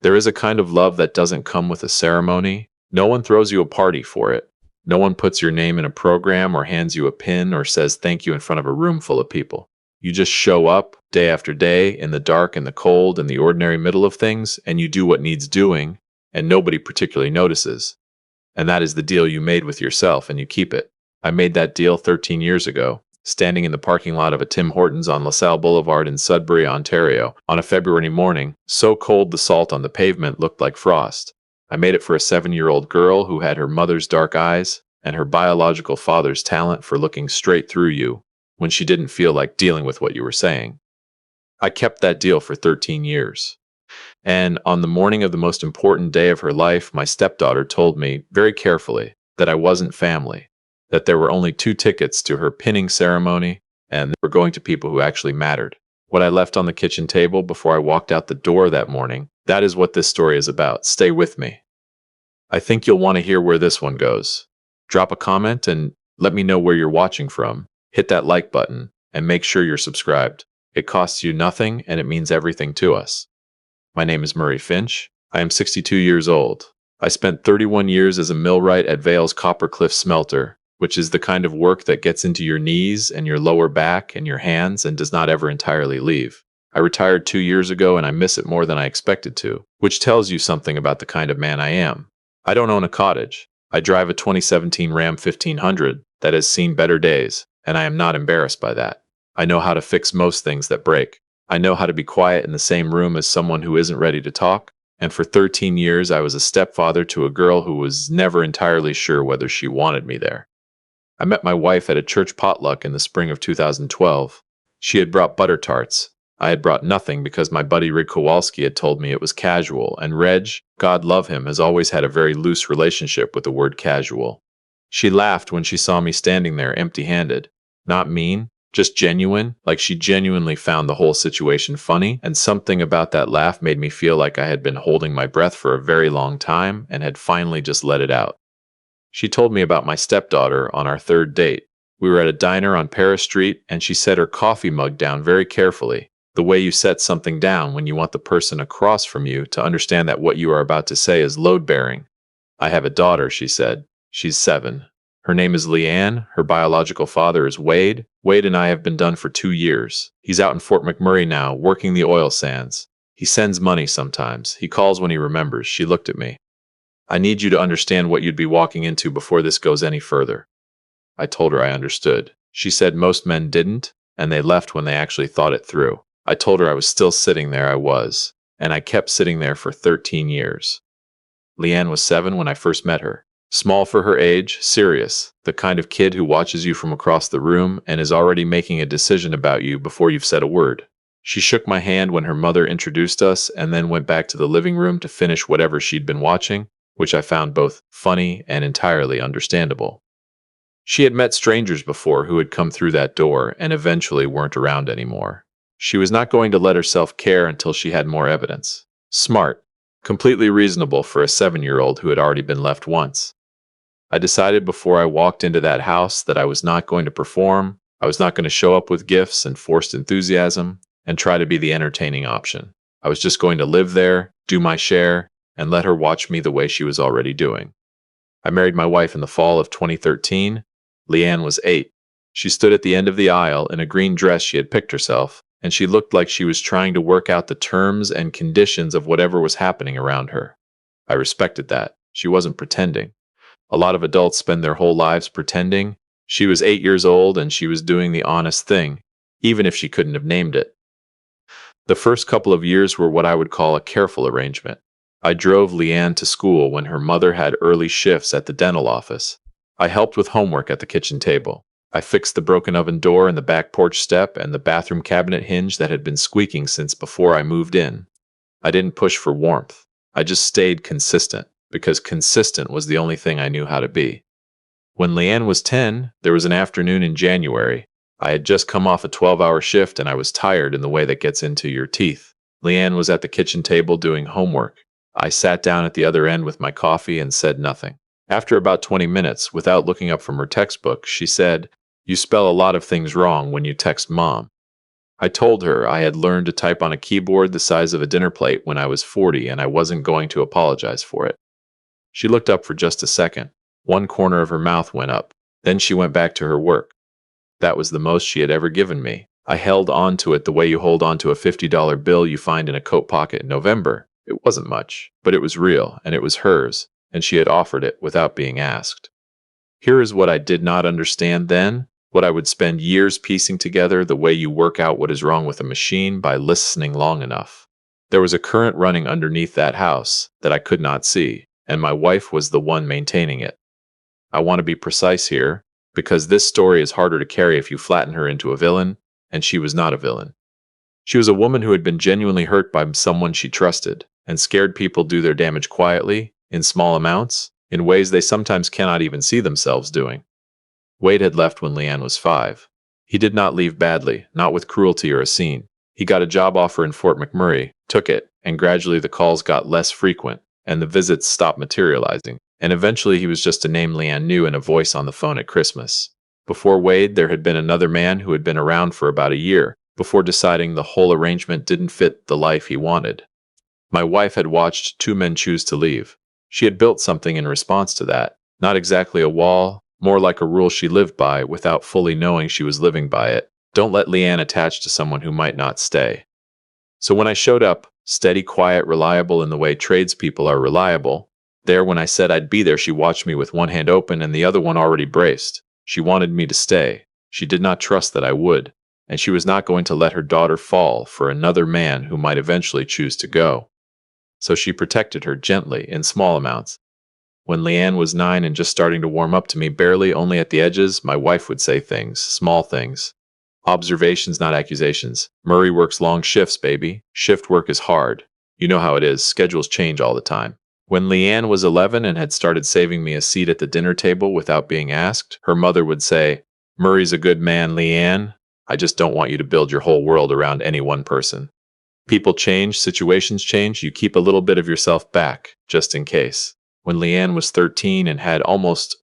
There is a kind of love that doesn't come with a ceremony. No one throws you a party for it. No one puts your name in a program or hands you a pin or says thank you in front of a room full of people. You just show up day after day in the dark and the cold and the ordinary middle of things, and you do what needs doing, and nobody particularly notices. And that is the deal you made with yourself, and you keep it. I made that deal 13 years ago, standing in the parking lot of a Tim Hortons on LaSalle Boulevard in Sudbury, Ontario, on a February morning, so cold the salt on the pavement looked like frost. I made it for a 7-year-old girl who had her mother's dark eyes and her biological father's talent for looking straight through you when she didn't feel like dealing with what you were saying. I kept that deal for 13 years. And on the morning of the most important day of her life, my stepdaughter told me, very carefully, that I wasn't family, that there were only 2 tickets to her pinning ceremony, and they were going to people who actually mattered. What I left on the kitchen table before I walked out the door that morning, that is what this story is about. Stay with me. I think you'll want to hear where this one goes. Drop a comment and let me know where you're watching from. Hit that like button and make sure you're subscribed. It costs you nothing and it means everything to us. My name is Murray Finch. I am 62 years old. I spent 31 years as a millwright at Vale's Copper Cliff Smelter, which is the kind of work that gets into your knees and your lower back and your hands and does not ever entirely leave. I retired 2 years ago and I miss it more than I expected to, which tells you something about the kind of man I am. I don't own a cottage. I drive a 2017 Ram 1500 that has seen better days, and I am not embarrassed by that. I know how to fix most things that break. I know how to be quiet in the same room as someone who isn't ready to talk, and for 13 years I was a stepfather to a girl who was never entirely sure whether she wanted me there. I met my wife at a church potluck in the spring of 2012. She had brought butter tarts. I had brought nothing because my buddy Rig Kowalski had told me it was casual, and Reg, God love him, has always had a very loose relationship with the word casual. She laughed when she saw me standing there empty-handed. Not mean, just genuine, like she genuinely found the whole situation funny, and something about that laugh made me feel like I had been holding my breath for a very long time and had finally just let it out. She told me about my stepdaughter on our 3rd date. We were at a diner on Paris Street, and she set her coffee mug down very carefully, the way you set something down when you want the person across from you to understand that what you are about to say is load-bearing. I have a daughter, she said. She's 7. Her name is Leanne. Her biological father is Wade. Wade and I have been done for 2 years. He's out in Fort McMurray now, working the oil sands. He sends money sometimes. He calls when he remembers. She looked at me. I need you to understand what you'd be walking into before this goes any further. I told her I understood. She said most men didn't, and they left when they actually thought it through. I told her I was still sitting there. I was, and I kept sitting there for 13 years. Leanne was 7 when I first met her. Small for her age, serious, the kind of kid who watches you from across the room and is already making a decision about you before you've said a word. She shook my hand when her mother introduced us and then went back to the living room to finish whatever she'd been watching, which I found both funny and entirely understandable. She had met strangers before who had come through that door and eventually weren't around anymore. She was not going to let herself care until she had more evidence. Smart, completely reasonable for a 7-year-old who had already been left once. I decided before I walked into that house that I was not going to perform. I was not going to show up with gifts and forced enthusiasm and try to be the entertaining option. I was just going to live there, do my share, and let her watch me the way she was already doing. I married my wife in the fall of 2013. Leanne was 8. She stood at the end of the aisle in a green dress she had picked herself, and she looked like she was trying to work out the terms and conditions of whatever was happening around her. I respected that. She wasn't pretending. A lot of adults spend their whole lives pretending. She was 8 years old and she was doing the honest thing, even if she couldn't have named it. The first couple of years were what I would call a careful arrangement. I drove Leanne to school when her mother had early shifts at the dental office. I helped with homework at the kitchen table. I fixed the broken oven door and the back porch step and the bathroom cabinet hinge that had been squeaking since before I moved in. I didn't push for warmth. I just stayed consistent, because consistent was the only thing I knew how to be. When Leanne was 10, there was an afternoon in January. I had just come off a 12-hour shift and I was tired in the way that gets into your teeth. Leanne was at the kitchen table doing homework. I sat down at the other end with my coffee and said nothing. After about 20 minutes, without looking up from her textbook, she said, "You spell a lot of things wrong when you text Mom." I told her I had learned to type on a keyboard the size of a dinner plate when I was 40 and I wasn't going to apologize for it. She looked up for just a second. One corner of her mouth went up. Then she went back to her work. That was the most she had ever given me. I held on to it the way you hold on to a $50 bill you find in a coat pocket in November. It wasn't much, but it was real, and it was hers, and she had offered it without being asked. Here is what I did not understand then, what I would spend years piecing together, the way you work out what is wrong with a machine by listening long enough. There was a current running underneath that house that I could not see, and my wife was the one maintaining it. I want to be precise here, because this story is harder to carry if you flatten her into a villain, and she was not a villain. She was a woman who had been genuinely hurt by someone she trusted, and scared people do their damage quietly, in small amounts, in ways they sometimes cannot even see themselves doing. Wade had left when Leanne was 5. He did not leave badly, not with cruelty or a scene. He got a job offer in Fort McMurray, took it, and gradually the calls got less frequent, and the visits stopped materializing, and eventually he was just a name Leanne knew and a voice on the phone at Christmas. Before Wade, there had been another man who had been around for about a year, before deciding the whole arrangement didn't fit the life he wanted. My wife had watched 2 men choose to leave. She had built something in response to that, not exactly a wall, more like a rule she lived by without fully knowing she was living by it. Don't let Leanne attach to someone who might not stay. So when I showed up, steady, quiet, reliable in the way tradespeople are reliable, there when I said I'd be there, she watched me with one hand open and the other one already braced. She wanted me to stay. She did not trust that I would, and she was not going to let her daughter fall for another man who might eventually choose to go. So she protected her gently, in small amounts. When Leanne was 9 and just starting to warm up to me, barely, only at the edges, my wife would say things, small things. Observations, not accusations. Murray works long shifts, baby. Shift work is hard. You know how it is. Schedules change all the time. When Leanne was 11 and had started saving me a seat at the dinner table without being asked, her mother would say, "Murray's a good man, Leanne. I just don't want you to build your whole world around any one person. People change, situations change, you keep a little bit of yourself back, just in case." When Leanne was 13 and had almost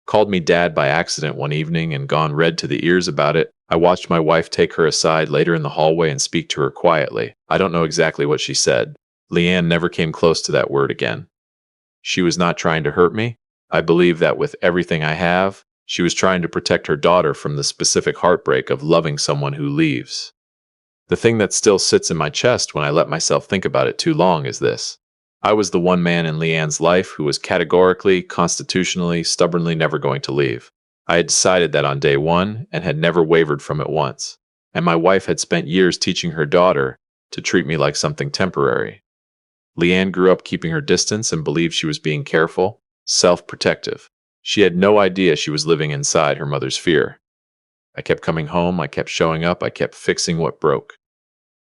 called me dad by accident one evening and gone red to the ears about it, I watched my wife take her aside later in the hallway and speak to her quietly. I don't know exactly what she said. Leanne never came close to that word again. She was not trying to hurt me. I believe that with everything I have, she was trying to protect her daughter from the specific heartbreak of loving someone who leaves. The thing that still sits in my chest when I let myself think about it too long is this. I was the one man in Leanne's life who was categorically, constitutionally, stubbornly never going to leave. I had decided that on day one and had never wavered from it once. And my wife had spent years teaching her daughter to treat me like something temporary. Leanne grew up keeping her distance and believed she was being careful, self-protective. She had no idea she was living inside her mother's fear. I kept coming home, I kept showing up, I kept fixing what broke.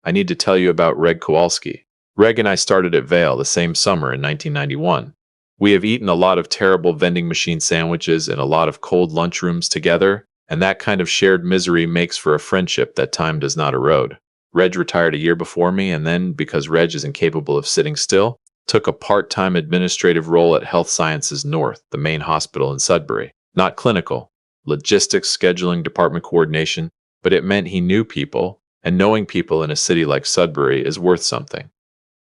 I need to tell you about Reg Kowalski. Reg and I started at Vail the same summer in 1991. We have eaten a lot of terrible vending machine sandwiches in a lot of cold lunchrooms together, and that kind of shared misery makes for a friendship that time does not erode. Reg retired a year before me, and then, because Reg is incapable of sitting still, took a part-time administrative role at Health Sciences North, the main hospital in Sudbury. Not clinical, logistics, scheduling, department coordination, but it meant he knew people, and knowing people in a city like Sudbury is worth something.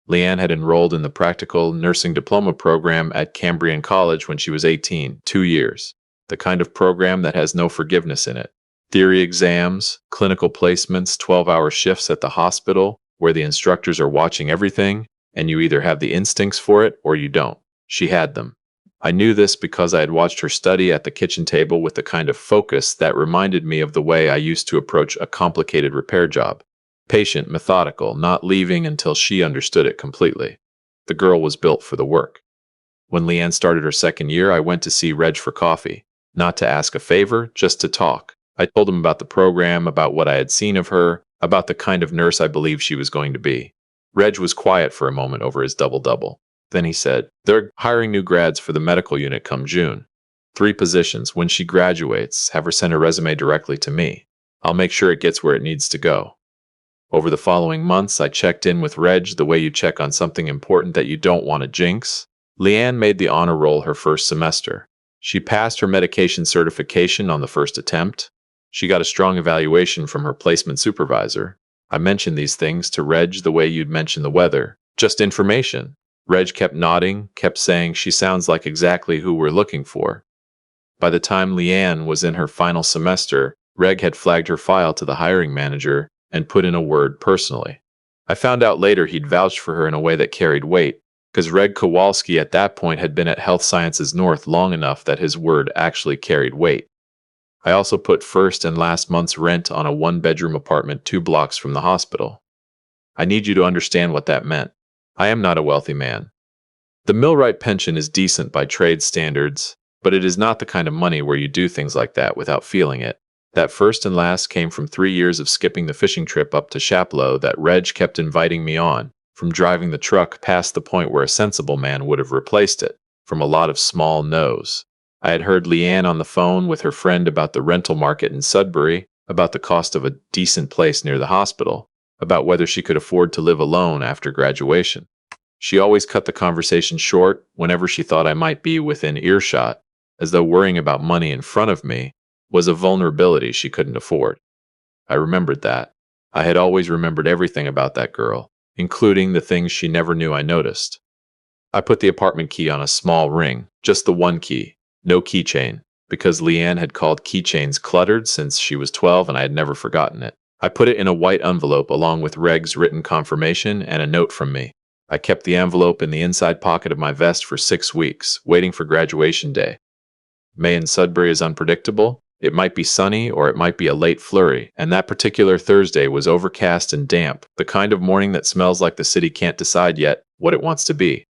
Leanne had enrolled in the practical nursing diploma program at Cambrian College when she was 18, 2 years. The kind of program that has no forgiveness in it. Theory exams, clinical placements, 12-hour shifts at the hospital, where the instructors are watching everything, and you either have the instincts for it or you don't. She had them. I knew this because I had watched her study at the kitchen table with the kind of focus that reminded me of the way I used to approach a complicated repair job. Patient, methodical, not leaving until she understood it completely. The girl was built for the work. When Leanne started her second year, I went to see Reg for coffee. Not to ask a favor, just to talk. I told him about the program, about what I had seen of her, about the kind of nurse I believed she was going to be. Reg was quiet for a moment over his double-double. Then he said, "They're hiring new grads for the medical unit come June. 3 positions. When she graduates, have her send her resume directly to me. I'll make sure it gets where it needs to go." Over the following months, I checked in with Reg the way you check on something important that you don't want to jinx. Leanne made the honor roll her first semester. She passed her medication certification on the first attempt. She got a strong evaluation from her placement supervisor. I mentioned these things to Reg the way you'd mention the weather. Just information. Reg kept nodding, kept saying she sounds like exactly who we're looking for. By the time Leanne was in her final semester, Reg had flagged her file to the hiring manager and put in a word personally. I found out later he'd vouched for her in a way that carried weight, because Reg Kowalski at that point had been at Health Sciences North long enough that his word actually carried weight. I also put first and last month's rent on a one-bedroom apartment 2 blocks from the hospital. I need you to understand what that meant. I am not a wealthy man. The millwright pension is decent by trade standards, but it is not the kind of money where you do things like that without feeling it. That first and last came from 3 years of skipping the fishing trip up to Chapleau that Reg kept inviting me on, from driving the truck past the point where a sensible man would have replaced it, from a lot of small no's. I had heard Leanne on the phone with her friend about the rental market in Sudbury, about the cost of a decent place near the hospital, about whether she could afford to live alone after graduation. She always cut the conversation short whenever she thought I might be within earshot, as though worrying about money in front of me was a vulnerability she couldn't afford. I remembered that. I had always remembered everything about that girl, including the things she never knew I noticed. I put the apartment key on a small ring, just the one key, no keychain, because Leanne had called keychains cluttered since she was 12 and I had never forgotten it. I put it in a white envelope along with Reg's written confirmation and a note from me. I kept the envelope in the inside pocket of my vest for 6 weeks, waiting for graduation day. May in Sudbury is unpredictable. It might be sunny or it might be a late flurry, and that particular Thursday was overcast and damp, the kind of morning that smells like the city can't decide yet what it wants to be.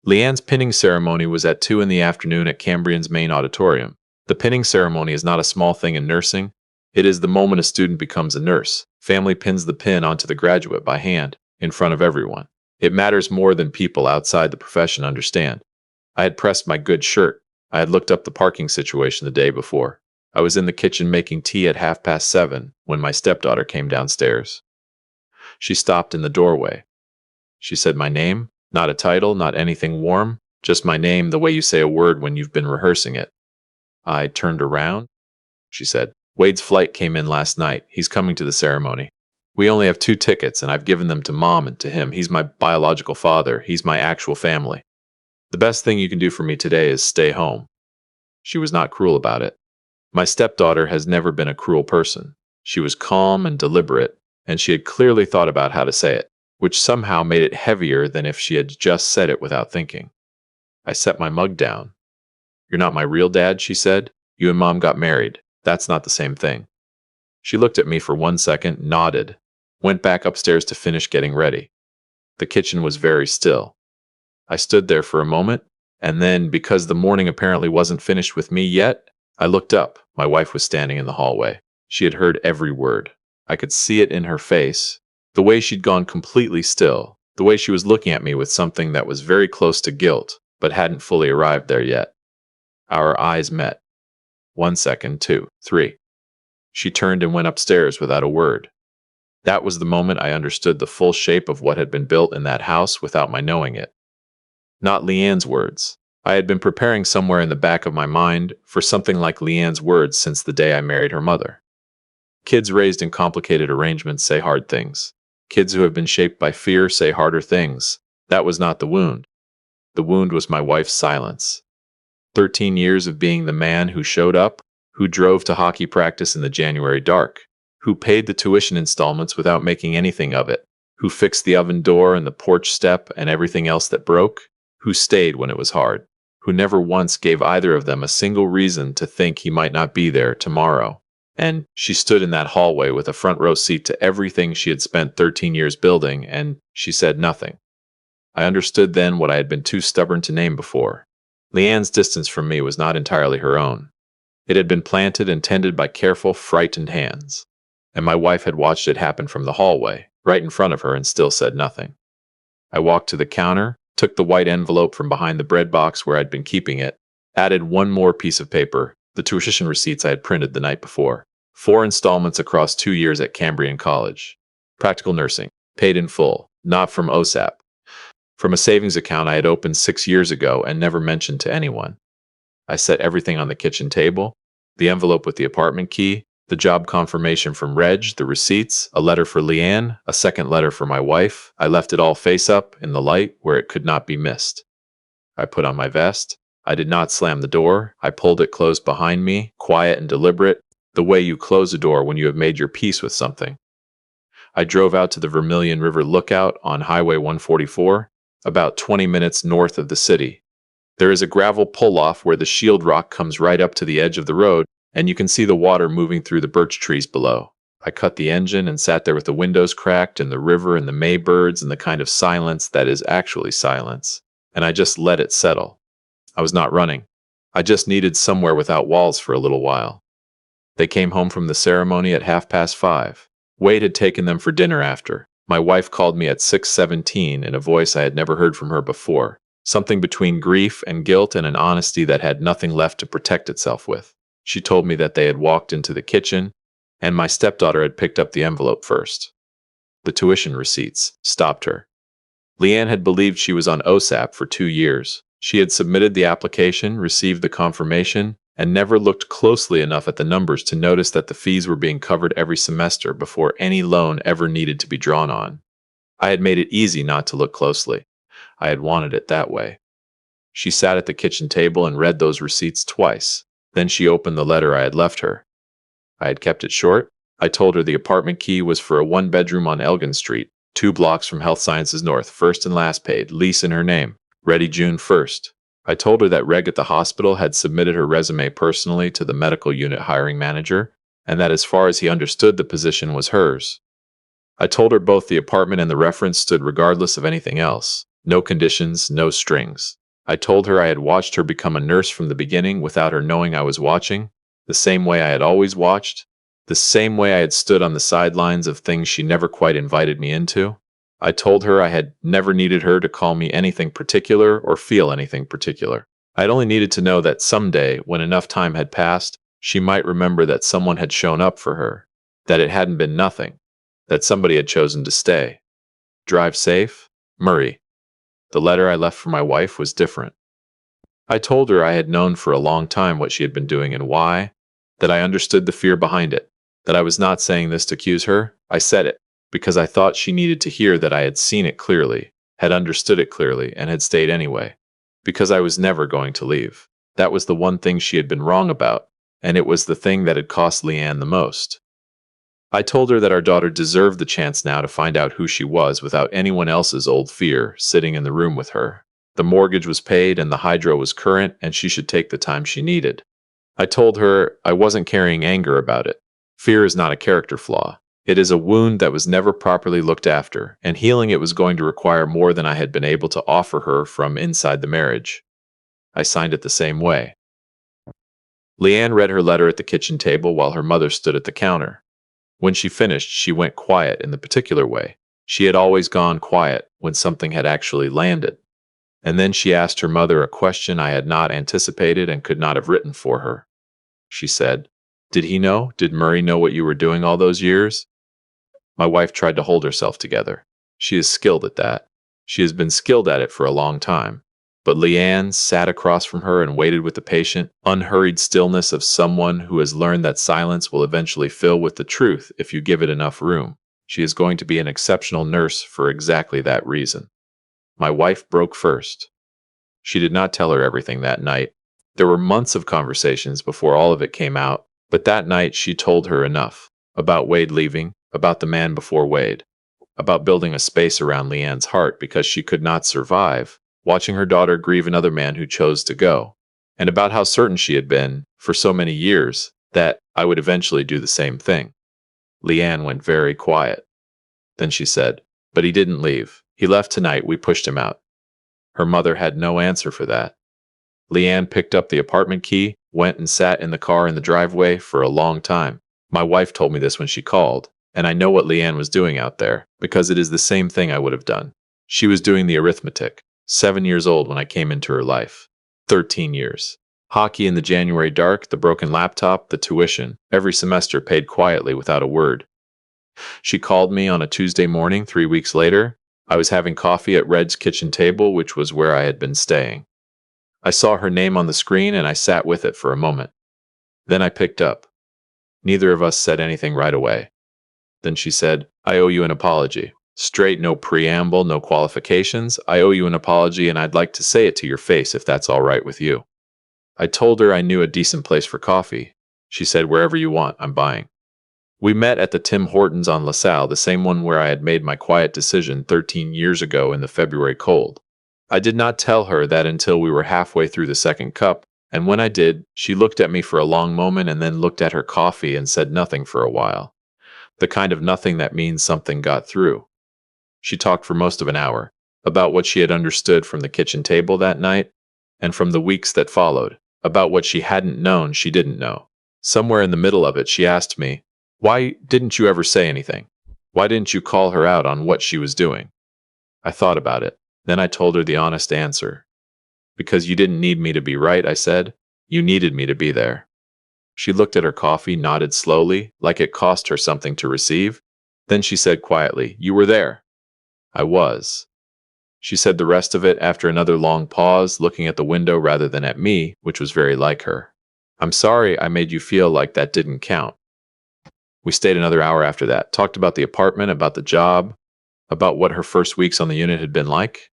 Leanne's pinning ceremony was at 2 in the afternoon at Cambrian's main auditorium. The pinning ceremony is not a small thing in nursing. It is the moment a student becomes a nurse. Family pins the pin onto the graduate by hand, in front of everyone. It matters more than people outside the profession understand. I had pressed my good shirt. I had looked up the parking situation the day before. I was in the kitchen making tea at 7:30 when my stepdaughter came downstairs. She stopped in the doorway. She said my name, not a title, not anything warm, just my name the way you say a word when you've been rehearsing it. I turned around. She said, Wade's flight came in last night. He's coming to the ceremony. We only have 2 tickets, and I've given them to Mom and to him. He's my biological father. He's my actual family. The best thing you can do for me today is stay home. She was not cruel about it. My stepdaughter has never been a cruel person. She was calm and deliberate, and she had clearly thought about how to say it, which somehow made it heavier than if she had just said it without thinking. I set my mug down. You're not my real dad, she said. You and Mom got married. That's not the same thing. She looked at me for 1 second, nodded, went back upstairs to finish getting ready. The kitchen was very still. I stood there for a moment, and then, because the morning apparently wasn't finished with me yet, I looked up. My wife was standing in the hallway. She had heard every word. I could see it in her face, the way she'd gone completely still, the way she was looking at me with something that was very close to guilt, but hadn't fully arrived there yet. Our eyes met. 1 second, 2, 3. She turned and went upstairs without a word. That was the moment I understood the full shape of what had been built in that house without my knowing it. Not Leanne's words. I had been preparing somewhere in the back of my mind for something like Leanne's words since the day I married her mother. Kids raised in complicated arrangements say hard things. Kids who have been shaped by fear say harder things. That was not the wound. The wound was my wife's silence. 13 years of being the man who showed up, who drove to hockey practice in the January dark, who paid the tuition installments without making anything of it, who fixed the oven door and the porch step and everything else that broke, who stayed when it was hard, who never once gave either of them a single reason to think he might not be there tomorrow. And she stood in that hallway with a front row seat to everything she had spent 13 years building, and she said nothing. I understood then what I had been too stubborn to name before. Leanne's distance from me was not entirely her own. It had been planted and tended by careful, frightened hands. And my wife had watched it happen from the hallway, right in front of her, and still said nothing. I walked to the counter, took the white envelope from behind the bread box where I'd been keeping it, added one more piece of paper, the tuition receipts I had printed the night before. 4 installments across 2 years at Cambrian College. Practical nursing, paid in full, not from OSAP. From a savings account I had opened 6 years ago and never mentioned to anyone. I set everything on the kitchen table, the envelope with the apartment key, The job confirmation from Reg, the receipts, a letter for Leanne, a second letter for my wife. I left it all face up in the light where it could not be missed. I put on my vest. I did not slam the door. I pulled it closed behind me, quiet and deliberate, the way you close a door when you have made your peace with something. I drove out to the Vermilion River Lookout on Highway 144, about 20 minutes north of the city. There is a gravel pull-off where the shield rock comes right up to the edge of the road, and you can see the water moving through the birch trees below. I cut the engine and sat there with the windows cracked and the river and the maybirds and the kind of silence that is actually silence. And I just let it settle. I was not running. I just needed somewhere without walls for a little while. They came home from the ceremony at 5:30. Wade had taken them for dinner after. My wife called me at 6:17 in a voice I had never heard from her before, something between grief and guilt and an honesty that had nothing left to protect itself with. She told me that they had walked into the kitchen, and my stepdaughter had picked up the envelope first. The tuition receipts stopped her. Leanne had believed she was on OSAP for 2 years. She had submitted the application, received the confirmation, and never looked closely enough at the numbers to notice that the fees were being covered every semester before any loan ever needed to be drawn on. I had made it easy not to look closely. I had wanted it that way. She sat at the kitchen table and read those receipts twice. Then she opened the letter I had left her. I had kept it short. I told her the apartment key was for a 1-bedroom on Elgin Street, 2 blocks from Health Sciences North, first and last paid, lease in her name, ready June 1st. I told her that Reg at the hospital had submitted her resume personally to the medical unit hiring manager, and that as far as he understood, the position was hers. I told her both the apartment and the reference stood regardless of anything else. No conditions, no strings. I told her I had watched her become a nurse from the beginning without her knowing I was watching, the same way I had always watched, the same way I had stood on the sidelines of things she never quite invited me into. I told her I had never needed her to call me anything particular or feel anything particular. I had only needed to know that someday, when enough time had passed, she might remember that someone had shown up for her, that it hadn't been nothing, that somebody had chosen to stay. Drive safe, Murray. The letter I left for my wife was different. I told her I had known for a long time what she had been doing and why, that I understood the fear behind it, that I was not saying this to accuse her. I said it because I thought she needed to hear that I had seen it clearly, had understood it clearly, and had stayed anyway, because I was never going to leave. That was the one thing she had been wrong about, and it was the thing that had cost Leanne the most. I told her that our daughter deserved the chance now to find out who she was without anyone else's old fear sitting in the room with her. The mortgage was paid and the hydro was current, and she should take the time she needed. I told her I wasn't carrying anger about it. Fear is not a character flaw. It is a wound that was never properly looked after, and healing it was going to require more than I had been able to offer her from inside the marriage. I signed it the same way. Leanne read her letter at the kitchen table while her mother stood at the counter. When she finished, she went quiet in the particular way. She had always gone quiet when something had actually landed. And then she asked her mother a question I had not anticipated and could not have written for her. She said, "Did he know? Did Murray know what you were doing all those years?" My wife tried to hold herself together. She is skilled at that. She has been skilled at it for a long time. But Leanne sat across from her and waited with the patient, unhurried stillness of someone who has learned that silence will eventually fill with the truth if you give it enough room. She is going to be an exceptional nurse for exactly that reason. My wife broke first. She did not tell her everything that night. There were months of conversations before all of it came out, but that night she told her enough. About Wade leaving, about the man before Wade, about building a space around Leanne's heart because she could not survive watching her daughter grieve another man who chose to go, and about how certain she had been, for so many years, that I would eventually do the same thing. Leanne went very quiet. Then she said, "But he didn't leave. He left tonight. We pushed him out." Her mother had no answer for that. Leanne picked up the apartment key, went and sat in the car in the driveway for a long time. My wife told me this when she called, and I know what Leanne was doing out there, because it is the same thing I would have done. She was doing the arithmetic. 7 years old when I came into her life. 13 years. Hockey in the January dark, the broken laptop, the tuition, every semester paid quietly without a word. She called me on a Tuesday morning 3 weeks later. I was having coffee at Red's kitchen table, which was where I had been staying. I saw her name on the screen and I sat with it for a moment. Then I picked up. Neither of us said anything right away. Then she said, I owe you an apology. Straight, no preamble, no qualifications. I owe you an apology, and I'd like to say it to your face if that's all right with you. I told her I knew a decent place for coffee. She said, wherever you want, I'm buying. We met at the Tim Hortons on LaSalle, the same one where I had made my quiet decision 13 years ago in the February cold. I did not tell her that until we were halfway through the second cup, and when I did, she looked at me for a long moment and then looked at her coffee and said nothing for a while. The kind of nothing that means something got through. She talked for most of an hour about what she had understood from the kitchen table that night and from the weeks that followed, about what she hadn't known she didn't know. Somewhere in the middle of it, she asked me, why didn't you ever say anything? Why didn't you call her out on what she was doing? I thought about it. Then I told her the honest answer. Because you didn't need me to be right, I said. You needed me to be there. She looked at her coffee, nodded slowly, like it cost her something to receive. Then she said quietly, you were there. I was. She said the rest of it after another long pause, looking at the window rather than at me, which was very like her. I'm sorry I made you feel like that didn't count. We stayed another hour after that, talked about the apartment, about the job, about what her first weeks on the unit had been like.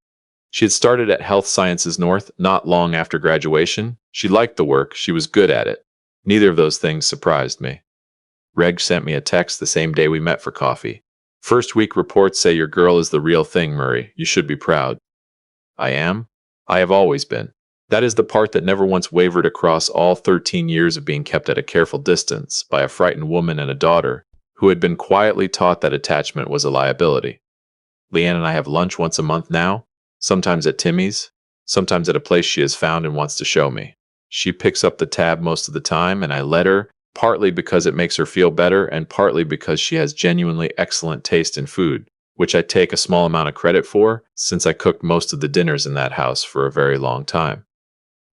She had started at Health Sciences North not long after graduation. She liked the work, she was good at it. Neither of those things surprised me. Reg sent me a text the same day we met for coffee. First week reports say your girl is the real thing, Murray. You should be proud. I am. I have always been. That is the part that never once wavered across all 13 years of being kept at a careful distance by a frightened woman and a daughter who had been quietly taught that attachment was a liability. Leanne and I have lunch once a month now, sometimes at Timmy's, sometimes at a place she has found and wants to show me. She picks up the tab most of the time, and I let her, partly because it makes her feel better and partly because she has genuinely excellent taste in food, which I take a small amount of credit for since I cooked most of the dinners in that house for a very long time.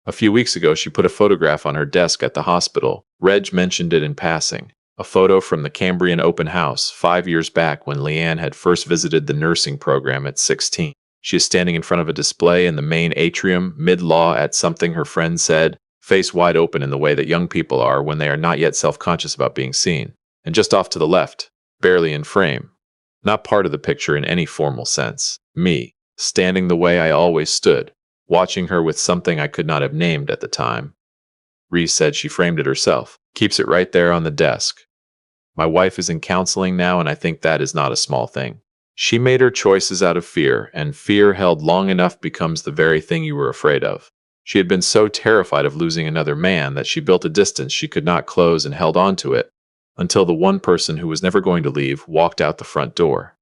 A few weeks ago, she put a photograph on her desk at the hospital. Reg mentioned it in passing. A photo from the Cambrian open house 5 years back when Leanne had first visited the nursing program at 16. She is standing in front of a display in the main atrium, mid-law at something her friend said, face wide open in the way that young people are when they are not yet self-conscious about being seen. And just off to the left, barely in frame, not part of the picture in any formal sense, me, standing the way I always stood, watching her with something I could not have named at the time. Reese said she framed it herself, keeps it right there on the desk. My wife is in counseling now, and I think that is not a small thing. She made her choices out of fear, and fear held long enough becomes the very thing you were afraid of. She had been so terrified of losing another man that she built a distance she could not close and held on to it, until the one person who was never going to leave walked out the front door.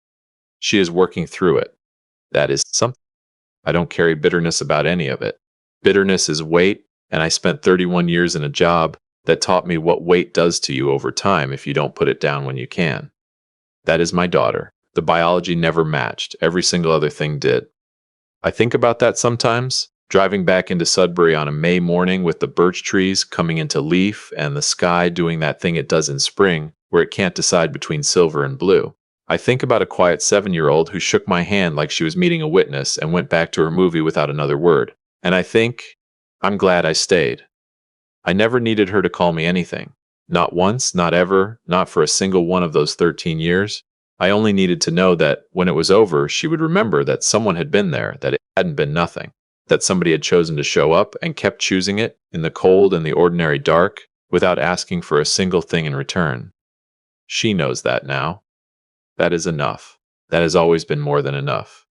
She is working through it. That is something. I don't carry bitterness about any of it. Bitterness is weight, and I spent 31 years in a job that taught me what weight does to you over time if you don't put it down when you can. That is my daughter. The biology never matched. Every single other thing did. I think about that sometimes, driving back into Sudbury on a May morning with the birch trees coming into leaf and the sky doing that thing it does in spring where it can't decide between silver and blue. I think about a quiet 7-year-old who shook my hand like she was meeting a witness and went back to her movie without another word. And I think, I'm glad I stayed. I never needed her to call me anything. Not once, not ever, not for a single one of those 13 years. I only needed to know that when it was over, she would remember that someone had been there, that it hadn't been nothing, that somebody had chosen to show up and kept choosing it in the cold and the ordinary dark without asking for a single thing in return. She knows that now. That is enough. That has always been more than enough.